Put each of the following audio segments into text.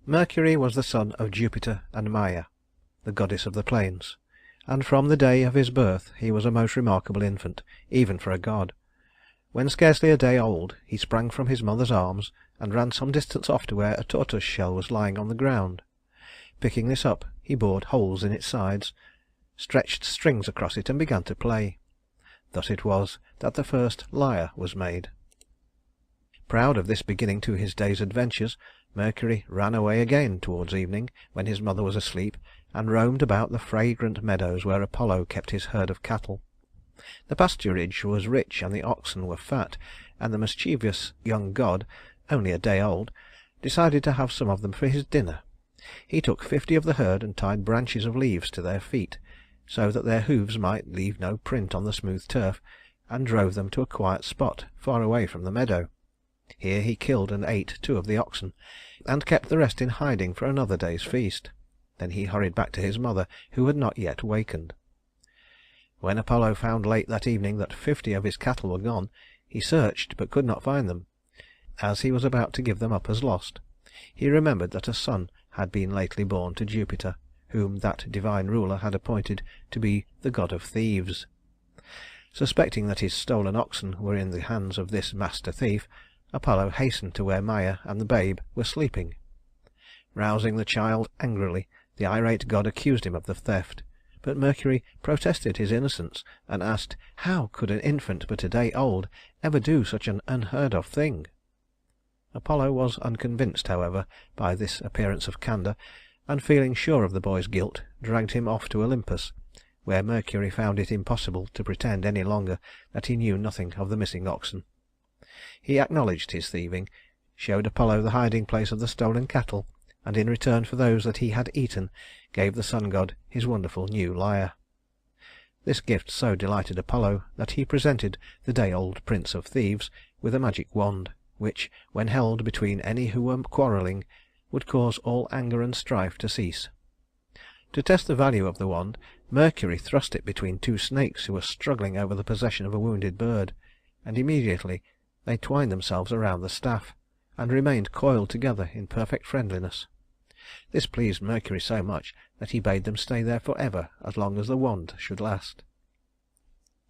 Mercury was the son of Jupiter and Maya, the goddess of the plains, and from the day of his birth he was a most remarkable infant, even for a god. When scarcely a day old, he sprang from his mother's arms and ran some distance off to where a tortoise shell was lying on the ground. Picking this up, he bored holes in its sides, stretched strings across it, and began to play. Thus it was that the first lyre was made. Proud of this beginning to his day's adventures, Mercury ran away again towards evening, when his mother was asleep, and roamed about the fragrant meadows where Apollo kept his herd of cattle. The pasturage was rich and the oxen were fat, and the mischievous young god, only a day old, decided to have some of them for his dinner. He took 50 of the herd and tied branches of leaves to their feet, so that their hoofs might leave no print on the smooth turf, and drove them to a quiet spot far away from the meadow. Here he killed and ate 2 of the oxen, and kept the rest in hiding for another day's feast. Then he hurried back to his mother, who had not yet wakened. When Apollo found late that evening that 50 of his cattle were gone, he searched but could not find them. As he was about to give them up as lost, he remembered that a son had been lately born to Jupiter, whom that divine ruler had appointed to be the god of thieves. Suspecting that his stolen oxen were in the hands of this master thief, Apollo hastened to where Maya and the babe were sleeping. Rousing the child angrily, the irate god accused him of the theft, but Mercury protested his innocence, and asked how could an infant but a day old ever do such an unheard of thing. Apollo was unconvinced, however, by this appearance of candour, and feeling sure of the boy's guilt, dragged him off to Olympus, where Mercury found it impossible to pretend any longer that he knew nothing of the missing oxen. He acknowledged his thieving, showed Apollo the hiding place of the stolen cattle, and in return for those that he had eaten gave the sun god his wonderful new lyre. This gift so delighted Apollo that he presented the day-old prince of thieves with a magic wand, which, when held between any who were quarrelling, would cause all anger and strife to cease. To test the value of the wand, Mercury thrust it between 2 snakes who were struggling over the possession of a wounded bird, and immediately they twined themselves around the staff, and remained coiled together in perfect friendliness. This pleased Mercury so much that he bade them stay there for ever, as long as the wand should last.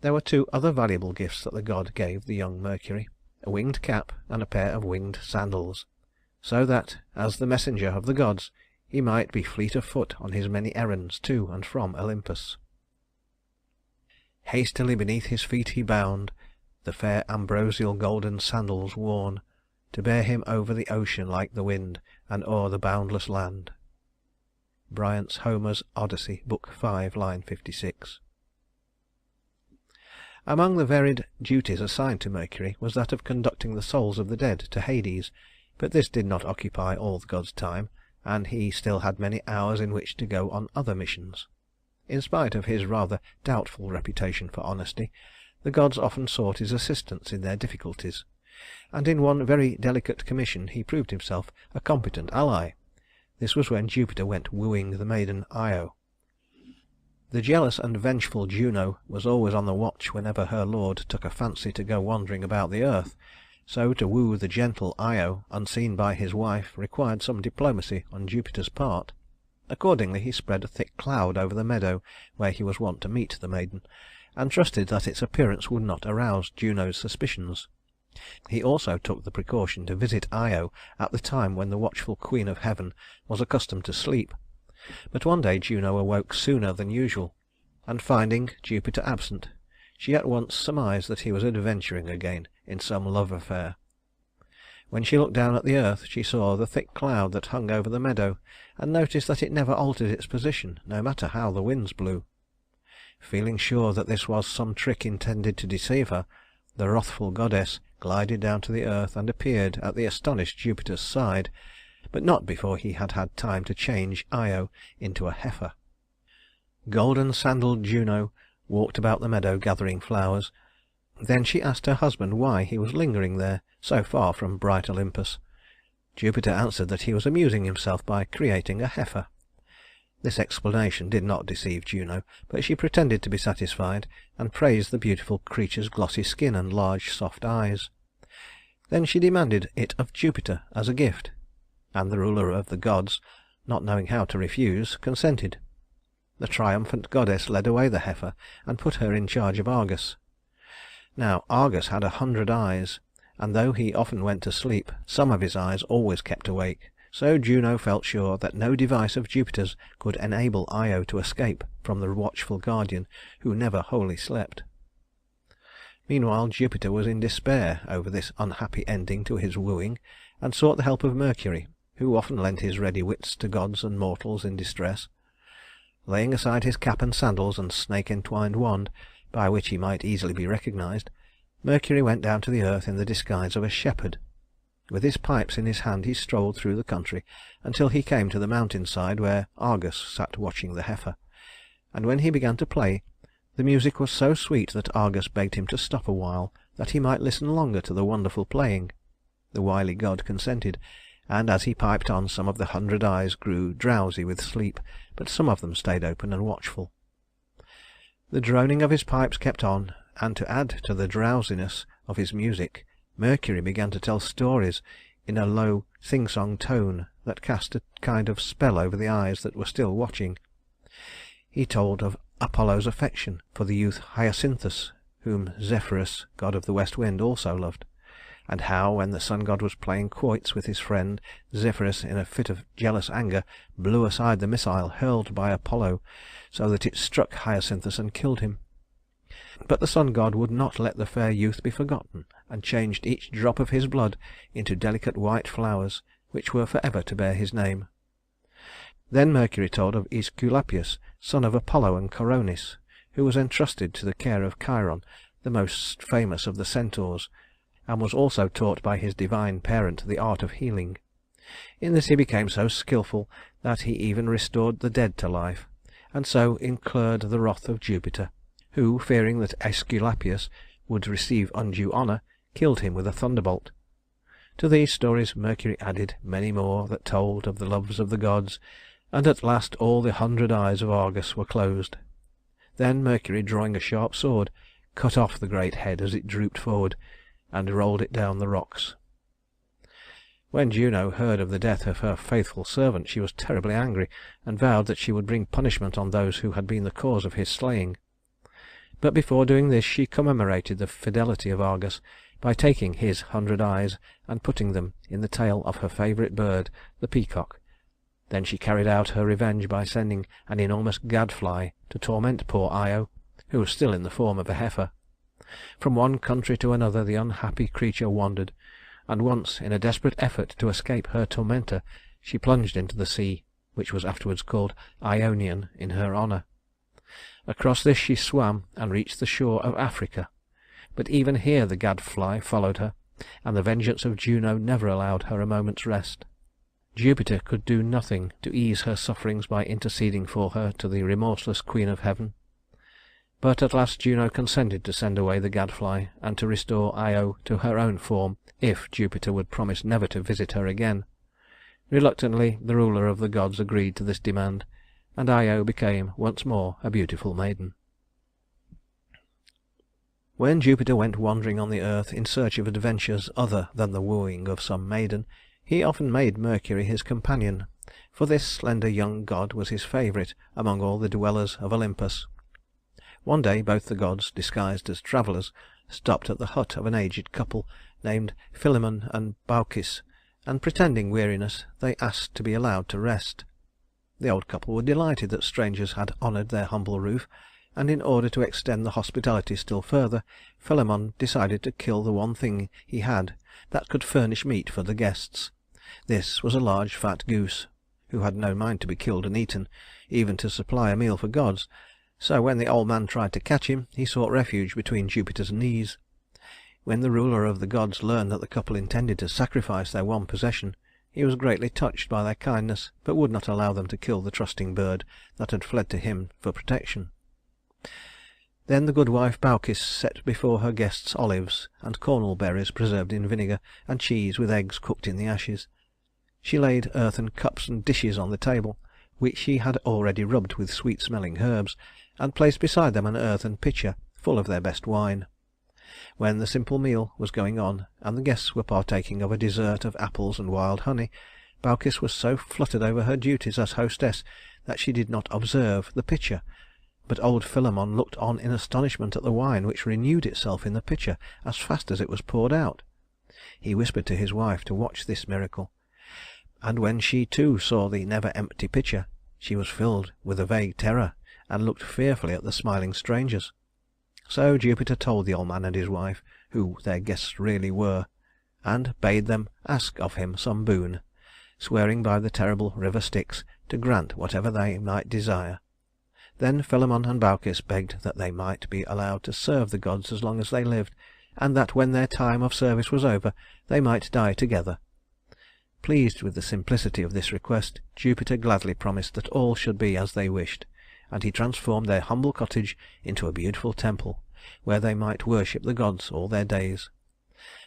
There were 2 other valuable gifts that the god gave the young Mercury, a winged cap and a pair of winged sandals, so that, as the messenger of the gods, he might be fleet of foot on his many errands to and from Olympus. Hastily beneath his feet he bound, the fair ambrosial golden sandals worn, to bear him over the ocean like the wind, and o'er the boundless land. Bryant's Odyssey, Book 5, line 56. Among the varied duties assigned to Mercury was that of conducting the souls of the dead to Hades, but this did not occupy all the god's time, and he still had many hours in which to go on other missions. In spite of his rather doubtful reputation for honesty, the gods often sought his assistance in their difficulties, and in one very delicate commission he proved himself a competent ally. This was when Jupiter went wooing the maiden Io. The jealous and vengeful Juno was always on the watch whenever her lord took a fancy to go wandering about the earth, so to woo the gentle Io unseen by his wife required some diplomacy on Jupiter's part. Accordingly he spread a thick cloud over the meadow where he was wont to meet the maiden, and trusted that its appearance would not arouse Juno's suspicions. He also took the precaution to visit Io at the time when the watchful Queen of Heaven was accustomed to sleep. But one day Juno awoke sooner than usual, and finding Jupiter absent, she at once surmised that he was adventuring again in some love affair. When she looked down at the earth, she saw the thick cloud that hung over the meadow, and noticed that it never altered its position, no matter how the winds blew. Feeling sure that this was some trick intended to deceive her, the wrathful goddess glided down to the earth and appeared at the astonished Jupiter's side, but not before he had had time to change Io into a heifer. Golden-sandaled Juno walked about the meadow gathering flowers. Then she asked her husband why he was lingering there, so far from bright Olympus. Jupiter answered that he was amusing himself by creating a heifer. This explanation did not deceive Juno, but she pretended to be satisfied, and praised the beautiful creature's glossy skin and large soft eyes. Then she demanded it of Jupiter as a gift. and the ruler of the gods, not knowing how to refuse, consented. The triumphant goddess led away the heifer and put her in charge of Argus. Now Argus had 100 eyes, and though he often went to sleep, some of his eyes always kept awake, so Juno felt sure that no device of Jupiter's could enable Io to escape from the watchful guardian who never wholly slept. Meanwhile Jupiter was in despair over this unhappy ending to his wooing, and sought the help of Mercury, who often lent his ready wits to gods and mortals in distress. Laying aside his cap and sandals and snake-entwined wand, by which he might easily be recognized, Mercury went down to the earth in the disguise of a shepherd. With his pipes in his hand he strolled through the country until he came to the mountain-side where Argus sat watching the heifer, and when he began to play, the music was so sweet that Argus begged him to stop a while, that he might listen longer to the wonderful playing. The wily god consented, and as he piped on, some of the 100 eyes grew drowsy with sleep, but some of them stayed open and watchful. The droning of his pipes kept on, and to add to the drowsiness of his music, Mercury began to tell stories in a low sing-song tone that cast a kind of spell over the eyes that were still watching. He told of Apollo's affection for the youth Hyacinthus, whom Zephyrus, god of the west wind, also loved, and how, when the sun god was playing quoits with his friend, Zephyrus, in a fit of jealous anger, blew aside the missile hurled by Apollo, so that it struck Hyacinthus and killed him. But the sun god would not let the fair youth be forgotten, and changed each drop of his blood into delicate white flowers, which were forever to bear his name. Then Mercury told of Aesculapius, son of Apollo and Coronis, who was entrusted to the care of Chiron, the most famous of the centaurs, and was also taught by his divine parent the art of healing. In this he became so skilful that he even restored the dead to life, and so incurred the wrath of Jupiter, who, fearing that Aesculapius would receive undue honor, killed him with a thunderbolt. To these stories Mercury added many more that told of the loves of the gods, and at last all the 100 eyes of Argus were closed. Then Mercury, drawing a sharp sword, cut off the great head as it drooped forward, and rolled it down the rocks. When Juno heard of the death of her faithful servant, she was terribly angry, and vowed that she would bring punishment on those who had been the cause of his slaying. But before doing this she commemorated the fidelity of Argus by taking his 100 eyes and putting them in the tail of her favorite bird, the peacock. Then she carried out her revenge by sending an enormous gadfly to torment poor Io, who was still in the form of a heifer. From one country to another the unhappy creature wandered, and once, in a desperate effort to escape her tormentor, she plunged into the sea, which was afterwards called Ionian in her honor. Across this she swam and reached the shore of Africa, but even here the gadfly followed her, and the vengeance of Juno never allowed her a moment's rest. Jupiter could do nothing to ease her sufferings by interceding for her to the remorseless Queen of Heaven. But at last Juno consented to send away the gadfly, and to restore Io to her own form if Jupiter would promise never to visit her again. Reluctantly the ruler of the gods agreed to this demand, and Io became once more a beautiful maiden. When Jupiter went wandering on the earth in search of adventures other than the wooing of some maiden, he often made Mercury his companion, for this slender young god was his favorite among all the dwellers of Olympus. One day both the gods, disguised as travelers, stopped at the hut of an aged couple named Philemon and Baucis, and pretending weariness they asked to be allowed to rest. The old couple were delighted that strangers had honored their humble roof, and in order to extend the hospitality still further, Philemon decided to kill the one thing he had that could furnish meat for the guests. This was a large fat goose, who had no mind to be killed and eaten, even to supply a meal for gods. So when the old man tried to catch him, he sought refuge between Jupiter's knees. When the ruler of the gods learned that the couple intended to sacrifice their one possession, he was greatly touched by their kindness, but would not allow them to kill the trusting bird that had fled to him for protection. Then the good wife Baucis set before her guests olives, and cornel berries preserved in vinegar, and cheese with eggs cooked in the ashes. She laid earthen cups and dishes on the table, which she had already rubbed with sweet-smelling herbs, and placed beside them an earthen pitcher full of their best wine. When the simple meal was going on, and the guests were partaking of a dessert of apples and wild honey, Baucis was so fluttered over her duties as hostess that she did not observe the pitcher, but old Philemon looked on in astonishment at the wine which renewed itself in the pitcher as fast as it was poured out. He whispered to his wife to watch this miracle, and when she too saw the never empty pitcher, she was filled with a vague terror and looked fearfully at the smiling strangers. So Jupiter told the old man and his wife who their guests really were, and bade them ask of him some boon, swearing by the terrible river Styx to grant whatever they might desire. Then Philemon and Baucis begged that they might be allowed to serve the gods as long as they lived, and that when their time of service was over they might die together. Pleased with the simplicity of this request, Jupiter gladly promised that all should be as they wished, and he transformed their humble cottage into a beautiful temple, where they might worship the gods all their days.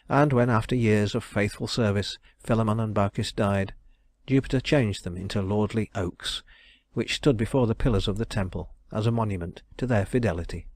And when, after years of faithful service, Philemon and Baucis died, Jupiter changed them into lordly oaks, which stood before the pillars of the temple as a monument to their fidelity.